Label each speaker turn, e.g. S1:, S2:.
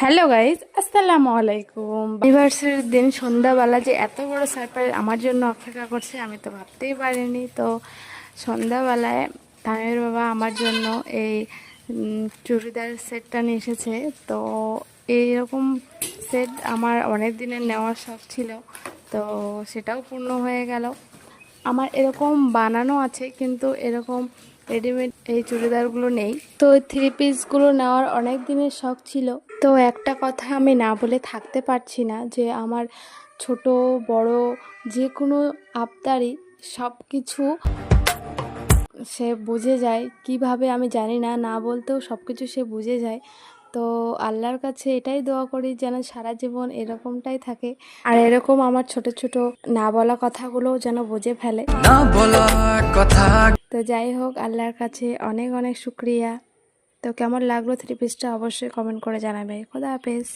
S1: Hello guys, আসসালামু আলাইকুম। অ্যানিভার্সারির দিন সন্ধ্যাবেলা যে এত বড় সারপ্রাইজ আমার জন্য অপেক্ষা করছে আমি তো ভাবতেই পারিনি। তো সন্ধ্যাবেলায় তামিমের বাবা আমার জন্য এই চুড়িদার সেটটা নিয়ে এসেছে। তো এইরকম সেট আমার অনেক দিনের নেওয়ার শখ ছিল, তো সেটাও পূর্ণ হয়ে গেল। আমার এরকম বানানো আছে, কিন্তু এরকম রেডিমেড এই চুড়িদারগুলো নেই। তো থ্রি পিসগুলো নেওয়ার অনেক দিনের শখ ছিল। তো একটা কথা আমি না বলে থাকতে পারছি না, যে আমার ছোট বড় যে কোনো আবদারি সব কিছু সে বুঝে যায়। কিভাবে আমি জানি না, না বলতেও সব কিছু সে বুঝে যায়। তো আল্লাহর কাছে এটাই দোয়া করি যেন সারা জীবন এরকমটাই থাকে, আর এরকম আমার ছোট ছোট না বলা কথাগুলোও যেন বুঝে ফেলে।
S2: না বলা কথা।
S1: তো যাই হোক, আল্লাহর কাছে অনেক অনেক শুক্রিয়া। তো কেমন লাগলো থ্রি পিসটা অবশ্যই কমেন্ট করে জানাবে। খোদা হাফেজ।